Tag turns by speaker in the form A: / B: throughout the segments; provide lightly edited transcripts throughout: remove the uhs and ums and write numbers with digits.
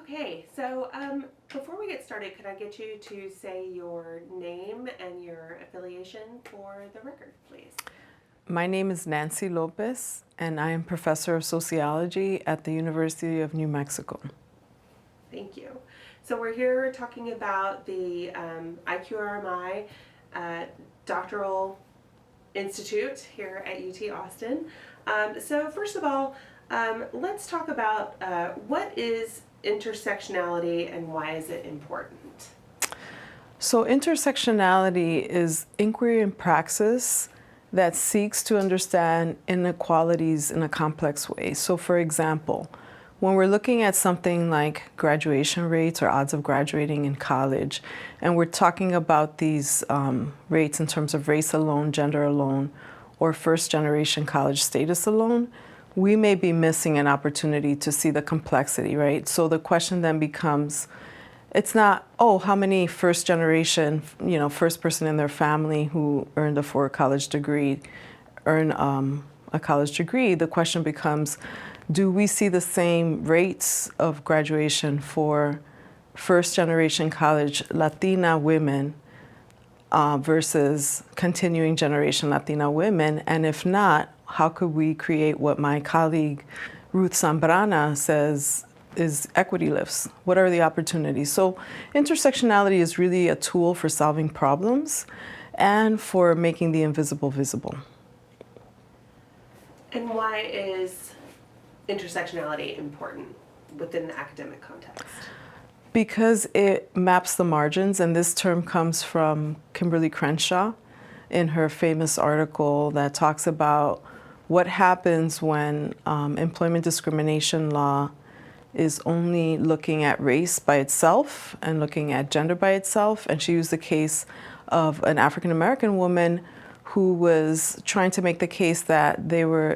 A: Okay, so before we get started, could I get you to say your name and your affiliation for the record, please?
B: My name is Nancy López, and I am professor of sociology at the University of New Mexico.
A: Thank you. So we're here talking about the IQRMI Doctoral Institute here at UT Austin. So first of all, let's talk about what is intersectionality and why is it important?
B: So intersectionality is inquiry and praxis that seeks to understand inequalities in a complex way. So for example, when we're looking at something like graduation rates or odds of graduating in college, and we're talking about these rates in terms of race alone, gender alone, or first generation college status alone, we may be missing an opportunity to see the complexity, right? So the question then becomes, it's not, oh, how many first generation, first person in their family who earned a college degree earn a college degree. The question becomes, do we see the same rates of graduation for first generation college Latina women versus continuing generation Latina women? And if not, how could we create what my colleague Ruth Zambrana says is equity lifts? What are the opportunities? So intersectionality is really a tool for solving problems and for making the invisible visible.
A: And why is intersectionality important within the academic context?
B: Because it maps the margins, and this term comes from Kimberly Crenshaw in her famous article that talks about what happens when employment discrimination law is only looking at race by itself and looking at gender by itself. And she used the case of an African-American woman who was trying to make the case that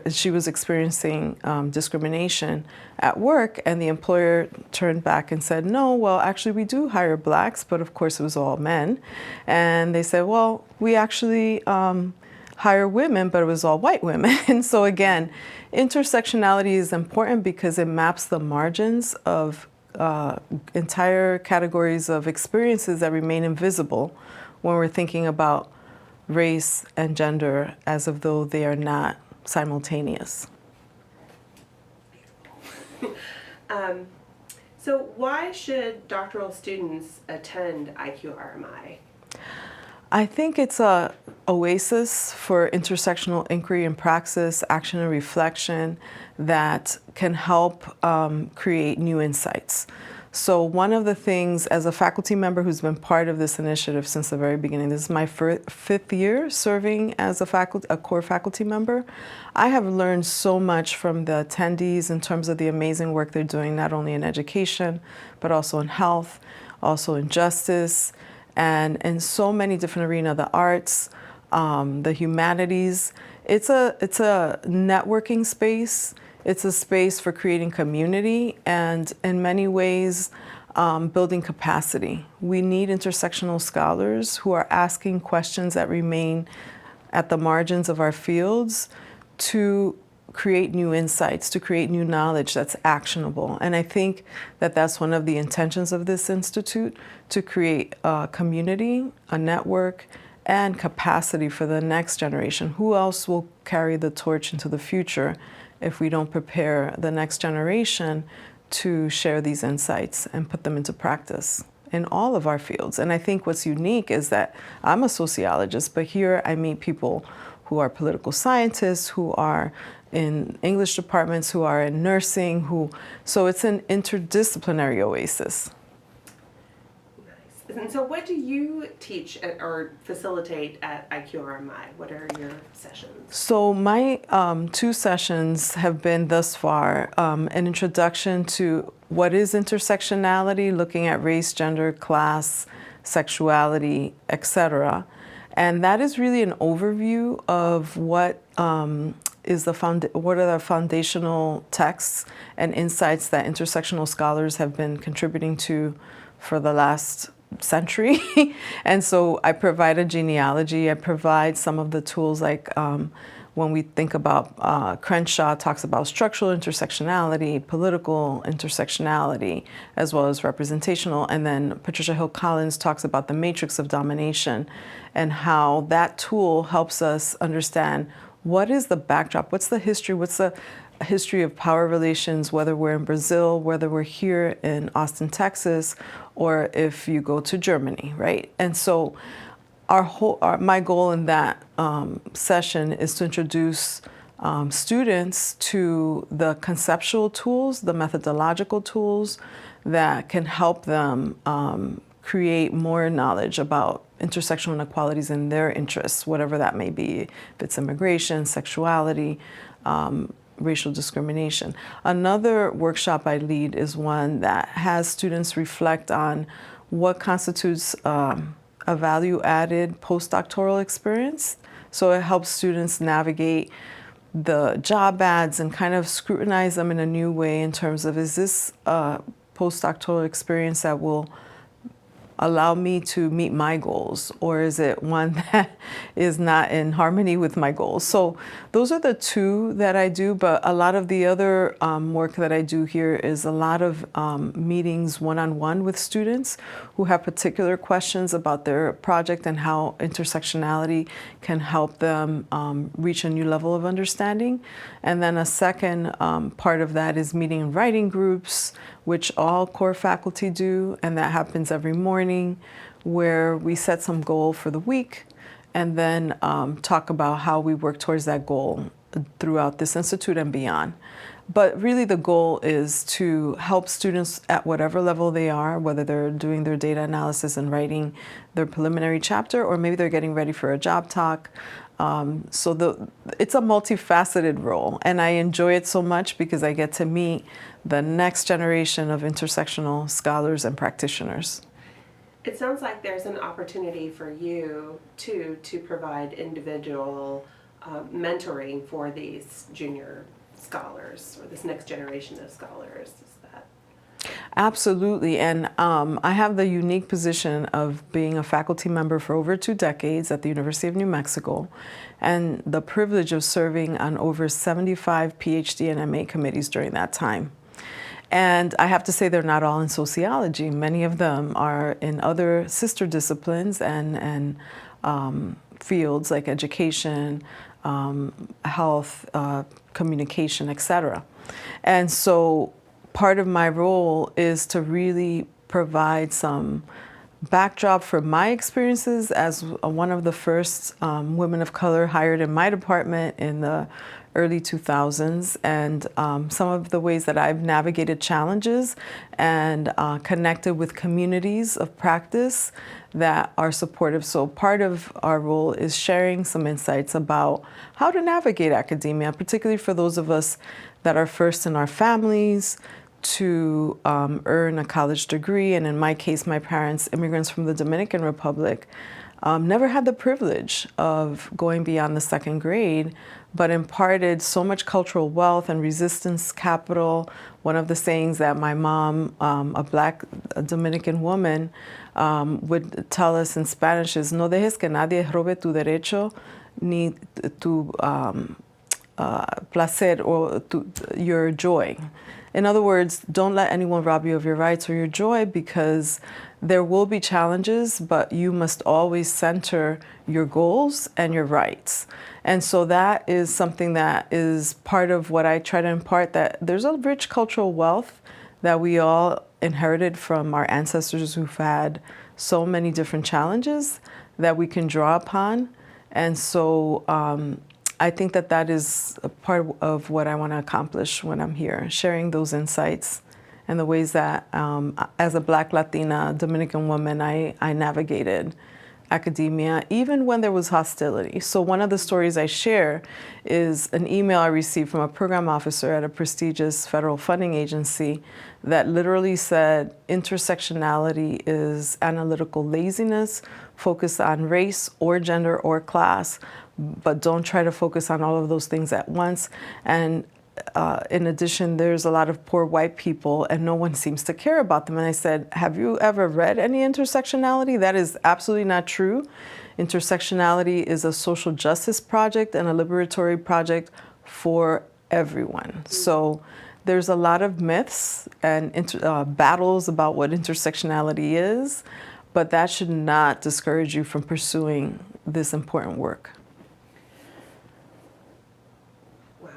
B: she was experiencing discrimination at work, and the employer turned back and said, no, well, actually we do hire blacks, but of course it was all men. And they said, well, we actually hire women, but it was all white women. And so again, intersectionality is important because it maps the margins of entire categories of experiences that remain invisible when we're thinking about race and gender as of though they are not simultaneous.
A: So why should doctoral students attend IQRMI?
B: I think it's a oasis for intersectional inquiry and praxis, action and reflection that can help create new insights. So one of the things, as a faculty member who's been part of this initiative since the very beginning, this is my fifth year serving as a core faculty member, I have learned so much from the attendees in terms of the amazing work they're doing, not only in education, but also in health, also in justice, and in so many different arenas, the arts, the humanities. It's a networking space. It's a space for creating community and in many ways building capacity. We need intersectional scholars who are asking questions that remain at the margins of our fields to create new insights, to create new knowledge that's actionable. And I think that that's one of the intentions of this institute, to create a community, a network, and capacity for the next generation. Who else will carry the torch into the future if we don't prepare the next generation to share these insights and put them into practice in all of our fields? And I think what's unique is that I'm a sociologist, but here I meet people who are political scientists, who are in English departments, who are in nursing, so it's an interdisciplinary oasis.
A: Nice. And so what do you teach or facilitate at IQRMI? What are your sessions?
B: So my 2 sessions have been thus far an introduction to what is intersectionality, looking at race, gender, class, sexuality, etc. And that is really an overview of what what are the foundational texts and insights that intersectional scholars have been contributing to for the last century. And so I provide a genealogy. I provide some of the tools like when we think about Crenshaw talks about structural intersectionality, political intersectionality, as well as representational. And then Patricia Hill Collins talks about the matrix of domination and how that tool helps us understand what is the backdrop, what's the history, what's the history of power relations, whether we're in Brazil, whether we're here in Austin, Texas, or if you go to Germany, right? And so my goal in that session is to introduce students to the conceptual tools, the methodological tools that can help them create more knowledge about intersectional inequalities in their interests, whatever that may be, if it's immigration, sexuality, racial discrimination. Another workshop I lead is one that has students reflect on what constitutes a value-added postdoctoral experience. So it helps students navigate the job ads and kind of scrutinize them in a new way in terms of, is this a postdoctoral experience that will allow me to meet my goals, or is it one that is not in harmony with my goals? So those are the two that I do, but a lot of the other work that I do here is a lot of meetings one-on-one with students who have particular questions about their project and how intersectionality can help them reach a new level of understanding. And then a second part of that is meeting and writing groups, which all core faculty do, and that happens every morning, where we set some goal for the week and then talk about how we work towards that goal throughout this institute and beyond. But really the goal is to help students at whatever level they are, whether they're doing their data analysis and writing their preliminary chapter, or maybe they're getting ready for a job talk. So it's a multifaceted role, and I enjoy it so much because I get to meet the next generation of intersectional scholars and practitioners.
A: It sounds like there's an opportunity for you too to provide individual mentoring for these junior scholars or this next generation of scholars. Is that?
B: Absolutely, and I have the unique position of being a faculty member for over 2 decades at the University of New Mexico, and the privilege of serving on over 75 PhD and MA committees during that time. And I have to say they're not all in sociology. Many of them are in other sister disciplines and fields like education, health, communication, etc. And so part of my role is to really provide some backdrop for my experiences as one of the first women of color hired in my department in the early 2000s, and some of the ways that I've navigated challenges and connected with communities of practice that are supportive. So part of our role is sharing some insights about how to navigate academia, particularly for those of us that are first in our families to earn a college degree. And in my case, my parents, immigrants from the Dominican Republic, never had the privilege of going beyond the 2nd grade, but imparted so much cultural wealth and resistance capital. One of the sayings that my mom, a Black Dominican woman, would tell us in Spanish is, no dejes que nadie robe tu derecho ni tu placer or your joy. In other words, don't let anyone rob you of your rights or your joy, because there will be challenges, but you must always center your goals and your rights. And so that is something that is part of what I try to impart, that there's a rich cultural wealth that we all inherited from our ancestors who've had so many different challenges that we can draw upon. And so I think that that is a part of what I want to accomplish when I'm here, sharing those insights and the ways that, as a Black Latina Dominican woman, I navigated academia, even when there was hostility. So one of the stories I share is an email I received from a program officer at a prestigious federal funding agency that literally said, intersectionality is analytical laziness, focused on race or gender or class, but don't try to focus on all of those things at once. And in addition, there's a lot of poor white people and no one seems to care about them. And I said, have you ever read any intersectionality? That is absolutely not true. Intersectionality is a social justice project and a liberatory project for everyone. So there's a lot of myths and battles about what intersectionality is, but that should not discourage you from pursuing this important work.
A: Wow,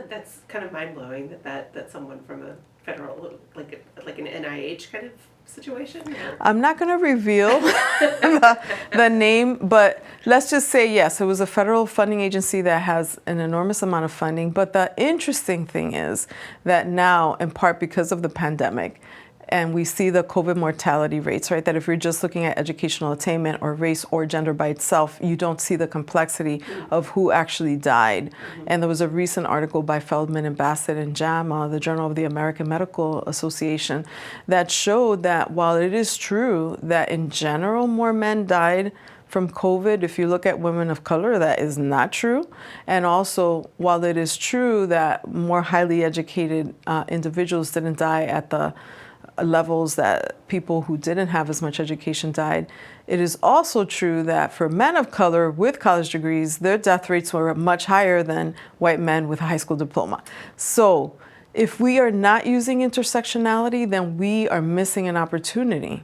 A: that's kind of mind-blowing that someone from a federal, like an NIH kind of situation? Or?
B: I'm not going to reveal the name, but let's just say yes, it was a federal funding agency that has an enormous amount of funding. But the interesting thing is that now, in part because of the pandemic, and we see the COVID mortality rates, right? That if you're just looking at educational attainment or race or gender by itself, you don't see the complexity of who actually died. And there was a recent article by Feldman and Bassett in JAMA, the Journal of the American Medical Association, that showed that while it is true that in general more men died from COVID, if you look at women of color, that is not true. And also, while it is true that more highly educated individuals didn't die at the levels that people who didn't have as much education died, it is also true that for men of color with college degrees, their death rates were much higher than white men with a high school diploma. So if we are not using intersectionality, then we are missing an opportunity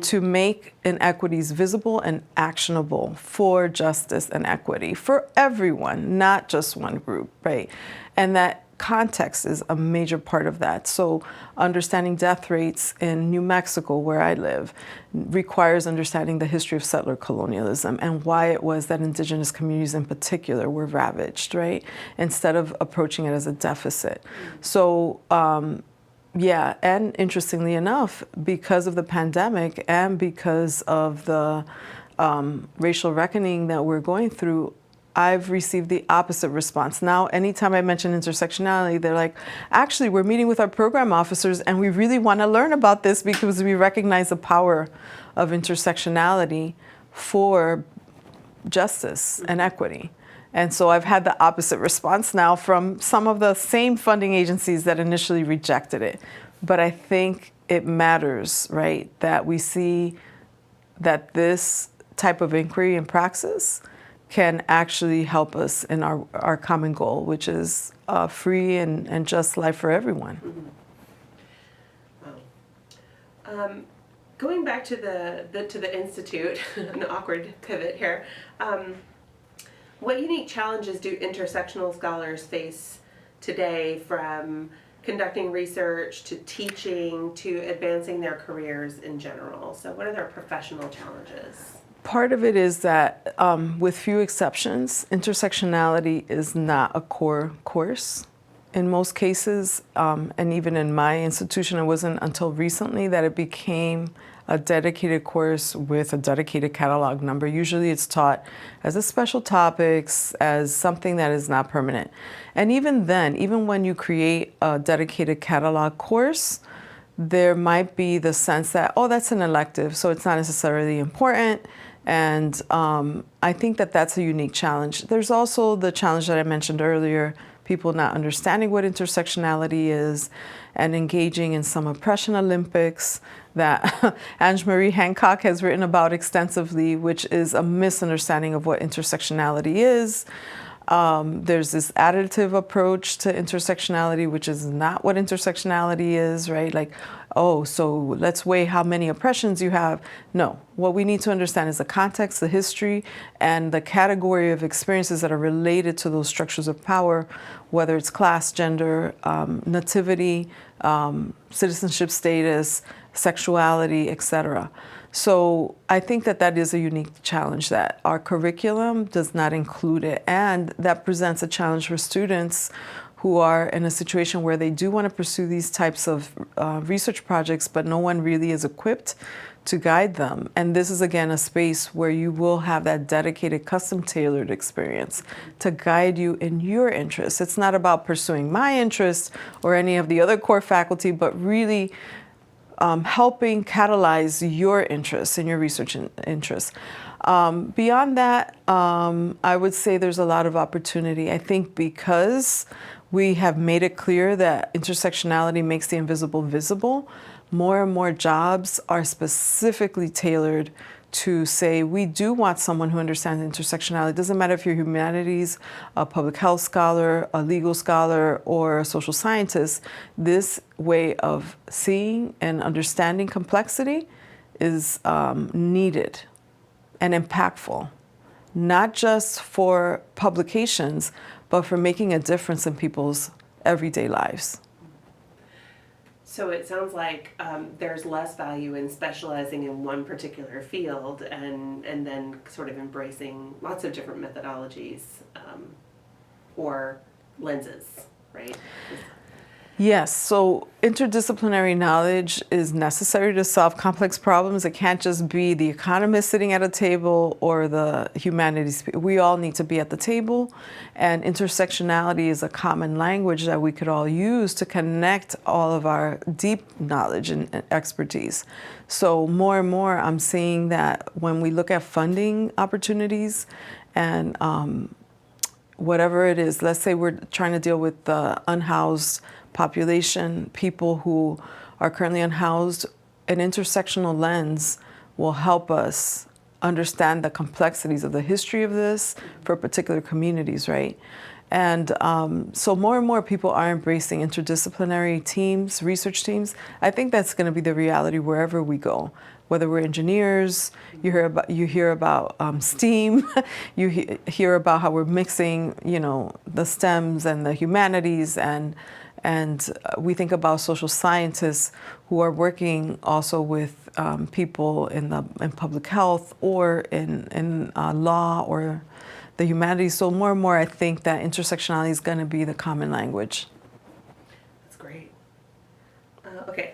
B: to make inequities visible and actionable for justice and equity for everyone, not just one group, right? And that context is a major part of that. So understanding death rates in New Mexico, where I live, requires understanding the history of settler colonialism and why it was that indigenous communities in particular were ravaged, right? Instead of approaching it as a deficit. So, yeah, and interestingly enough, because of the pandemic and because of the racial reckoning that we're going through, I've received the opposite response. Now, anytime I mention intersectionality, they're like, actually, we're meeting with our program officers and we really want to learn about this because we recognize the power of intersectionality for justice and equity. And so I've had the opposite response now from some of the same funding agencies that initially rejected it. But I think it matters, right, that we see that this type of inquiry and praxis can actually help us in our common goal, which is a free and just life for everyone.
A: Wow. Going back to the institute, an awkward pivot here. What unique challenges do intersectional scholars face today, from conducting research to teaching to advancing their careers in general? So what are their professional challenges?
B: Part of it is that, with few exceptions, intersectionality is not a core course in most cases. And even in my institution, it wasn't until recently that it became a dedicated course with a dedicated catalog number. Usually it's taught as a special topics, as something that is not permanent. And even then, even when you create a dedicated catalog course, there might be the sense that, oh, that's an elective, so it's not necessarily important. And I think that that's a unique challenge. There's also the challenge that I mentioned earlier, people not understanding what intersectionality is and engaging in some oppression Olympics that Ange-Marie Hancock has written about extensively, which is a misunderstanding of what intersectionality is. There's this additive approach to intersectionality, which is not what intersectionality is, right? Like, oh, so let's weigh how many oppressions you have. No, what we need to understand is the context, the history, and the category of experiences that are related to those structures of power, whether it's class, gender, nativity, citizenship status, sexuality, etc. So I think that that is a unique challenge, that our curriculum does not include it. And that presents a challenge for students who are in a situation where they do want to pursue these types of research projects, but no one really is equipped to guide them. And this is, again, a space where you will have that dedicated, custom-tailored experience to guide you in your interests. It's not about pursuing my interests or any of the other core faculty, but really helping catalyze your interests and your research interests. Beyond that, I would say there's a lot of opportunity. I think because we have made it clear that intersectionality makes the invisible visible. More and more jobs are specifically tailored to say, we do want someone who understands intersectionality. It doesn't matter if you're humanities, a public health scholar, a legal scholar, or a social scientist. This way of seeing and understanding complexity is needed and impactful, not just for publications, but for making a difference in people's everyday lives.
A: So it sounds like there's less value in specializing in one particular field and then sort of embracing lots of different methodologies or lenses, right?
B: Yes, so interdisciplinary knowledge is necessary to solve complex problems. It can't just be the economist sitting at a table or the humanities. We all need to be at the table, and intersectionality is a common language that we could all use to connect all of our deep knowledge and expertise. So more and more I'm seeing that when we look at funding opportunities and whatever it is, let's say we're trying to deal with the unhoused population, people who are currently unhoused, an intersectional lens will help us understand the complexities of the history of this for particular communities, right? And so more and more people are embracing interdisciplinary teams, research teams. I think that's going to be the reality wherever we go. Whether we're engineers, you hear about STEAM, you hear about how we're mixing, the STEMs and the humanities, and we think about social scientists who are working also with people in public health or in law or the humanities. So more and more, I think that intersectionality is going to be the common language.
A: That's great. Okay.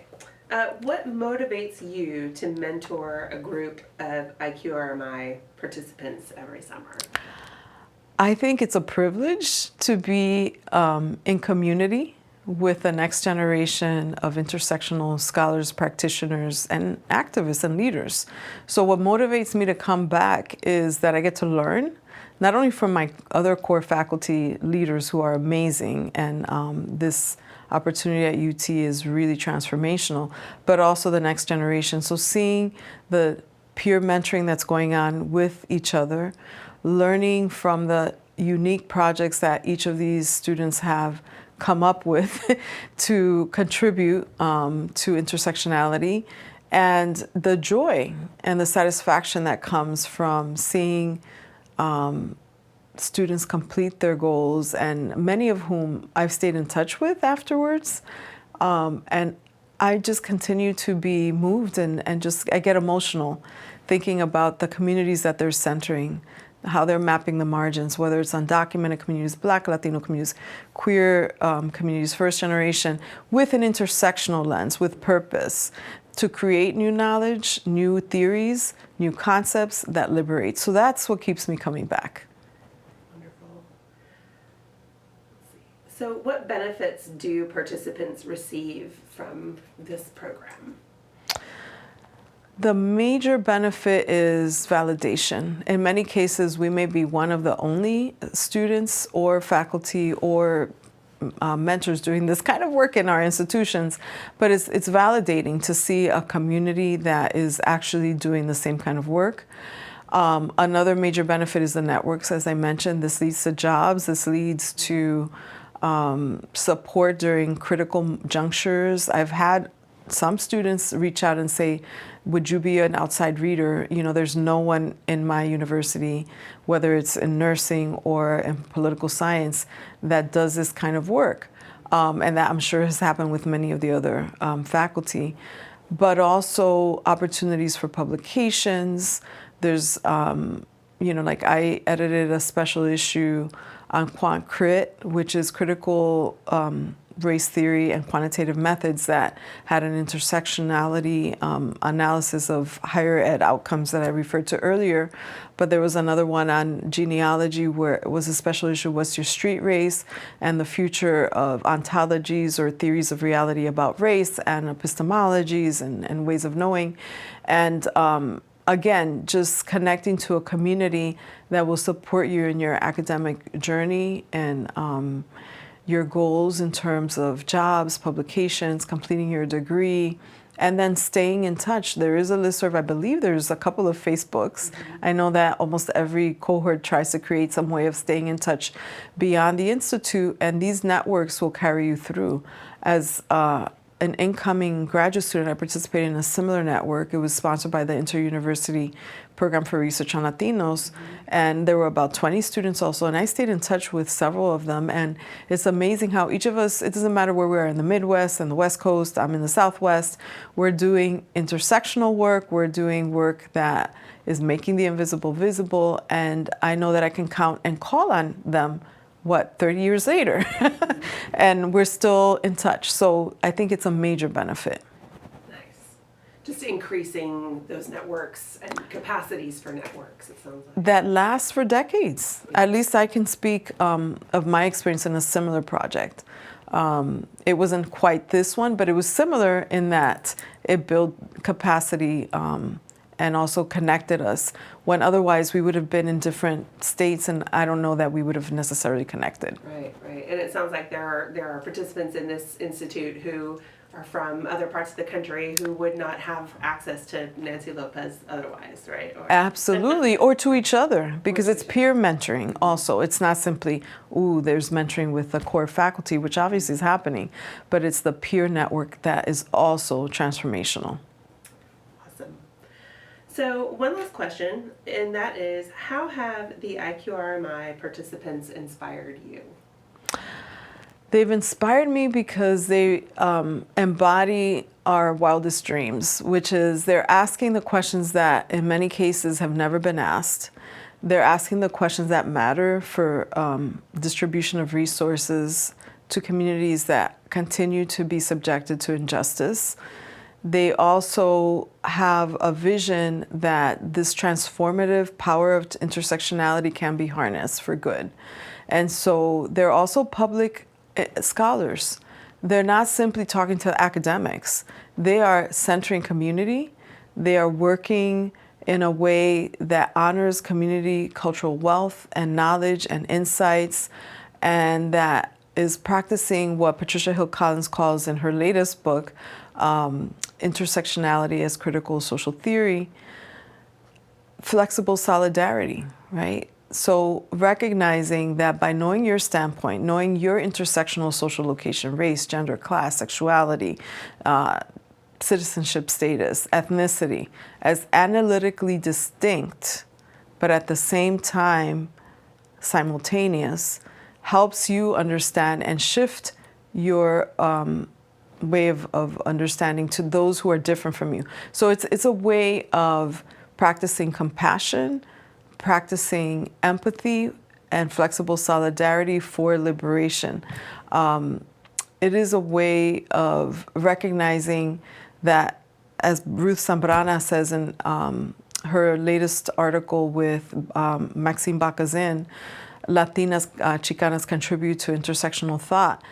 A: What motivates you to mentor a group of IQRMI participants every summer?
B: I think it's a privilege to be in community with the next generation of intersectional scholars, practitioners, and activists and leaders. So what motivates me to come back is that I get to learn, not only from my other core faculty leaders who are amazing, and this opportunity at UT is really transformational, but also the next generation. So seeing the peer mentoring that's going on with each other, learning from the unique projects that each of these students have come up with to contribute to intersectionality, and the joy and the satisfaction that comes from seeing students complete their goals, and many of whom I've stayed in touch with afterwards. And I just continue to be moved and I get emotional thinking about the communities that they're centering, how they're mapping the margins, whether it's undocumented communities, Black, Latino communities, queer communities, first generation, with an intersectional lens, with purpose, to create new knowledge, new theories, new concepts that liberate. So that's what keeps me coming back.
A: Wonderful. Let's see. So what benefits do participants receive from this program?
B: The major benefit is validation. In many cases, we may be one of the only students or faculty or mentors doing this kind of work in our institutions, but it's validating to see a community that is actually doing the same kind of work. Another major benefit is the networks, as I mentioned. This leads to jobs. This leads to support during critical junctures. I've had some students reach out and say, would you be an outside reader? There's no one in my university, whether it's in nursing or in political science, that does this kind of work. And that I'm sure has happened with many of the other faculty. But also opportunities for publications. There's, like I edited a special issue on Quant Crit, which is critical race theory and quantitative methods that had an intersectionality analysis of higher ed outcomes that I referred to earlier. But there was another one on genealogy where it was a special issue, what's your street race, and the future of ontologies or theories of reality about race and epistemologies and ways of knowing. And again, just connecting to a community that will support you in your academic journey and your goals in terms of jobs, publications, completing your degree, and then staying in touch. There is a listserv. I believe there's a couple of Facebooks. I know that almost every cohort tries to create some way of staying in touch beyond the institute, and these networks will carry you through. As an incoming graduate student, I participated in a similar network. It was sponsored by the Inter-University Program for Research on Latinos, and there were about 20 students also, and I stayed in touch with several of them, and it's amazing how each of us, it doesn't matter where we are in the Midwest and the West Coast, I'm in the Southwest, we're doing intersectional work, we're doing work that is making the invisible visible, and I know that I can count and call on them 30 years later, and we're still in touch. So I think it's a major benefit.
A: Nice. Just increasing those networks and capacities for networks, it sounds like.
B: That lasts for decades. At least I can speak of my experience in a similar project. It wasn't quite this one, but it was similar in that it built capacity and also connected us when otherwise we would have been in different states, and I don't know that we would have necessarily connected.
A: Right, right. And it sounds like there are participants in this institute who are from other parts of the country who would not have access to Nancy López otherwise, right?
B: Absolutely, or to each other, because it's peer mentoring also. It's not simply, there's mentoring with the core faculty, which obviously is happening, but it's the peer network that is also transformational.
A: Awesome. So one last question, and that is, how have the IQRMI participants inspired you?
B: They've inspired me because they embody our wildest dreams, which is they're asking the questions that in many cases have never been asked. They're asking the questions that matter for distribution of resources to communities that continue to be subjected to injustice. They also have a vision that this transformative power of intersectionality can be harnessed for good. And so they're also public scholars. They're not simply talking to academics. They are centering community. They are working in a way that honors community cultural wealth and knowledge and insights, and that is practicing what Patricia Hill Collins calls in her latest book, Intersectionality as Critical Social Theory, flexible solidarity, right? So recognizing that by knowing your standpoint, knowing your intersectional social location, race, gender, class, sexuality, citizenship status, ethnicity, as analytically distinct, but at the same time simultaneous, helps you understand and shift your way of understanding to those who are different from you. So it's a way of practicing compassion, practicing empathy, and flexible solidarity for liberation. It is a way of recognizing that, as Ruth Zambrana says in her latest article with Maxime Bacazin, Latinas, Chicanas contribute to intersectional thought,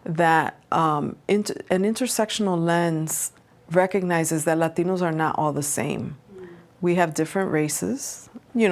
B: that an intersectional lens recognizes that Latinos are not all the same. We have different races,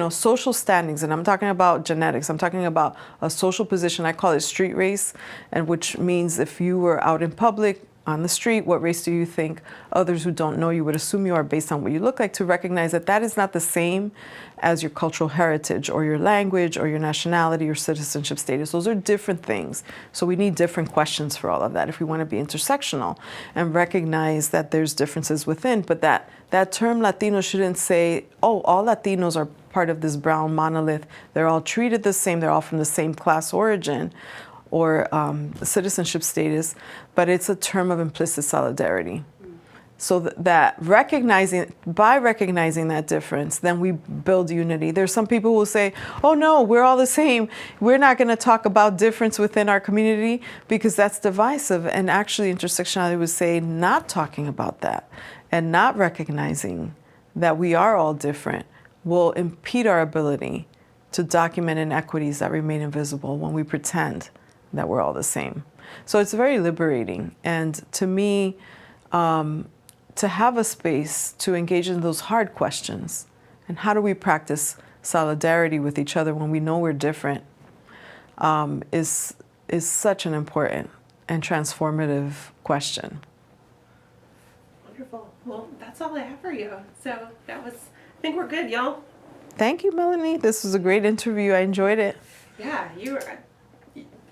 B: social standings, and I'm talking about genetics. I'm talking about a social position. I call it street race, and which means if you were out in public, on the street, what race do you think others who don't know you would assume you are based on what you look like, to recognize that that is not the same as your cultural heritage or your language or your nationality or citizenship status. Those are different things. So we need different questions for all of that if we want to be intersectional and recognize that there's differences within, but that term Latino shouldn't say, all Latinos are part of this brown monolith. They're all treated the same. They're all from the same class origin or citizenship status, but it's a term of implicit solidarity. So that by recognizing that difference, then we build unity. There's some people who will say, oh no, we're all the same. We're not gonna talk about difference within our community because that's divisive. And actually intersectionality would say not talking about that and not recognizing that we are all different will impede our ability to document inequities that remain invisible when we pretend that we're all the same. So it's very liberating. And to me, to have a space to engage in those hard questions, and how do we practice solidarity with each other when we know we're different, is is such an important and transformative question.
A: Wonderful. Well, that's all I have for you. So I think we're good, y'all.
B: Thank you, Melanie. This was a great interview. I enjoyed it.
A: Yeah,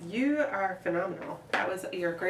A: you are phenomenal. You're great.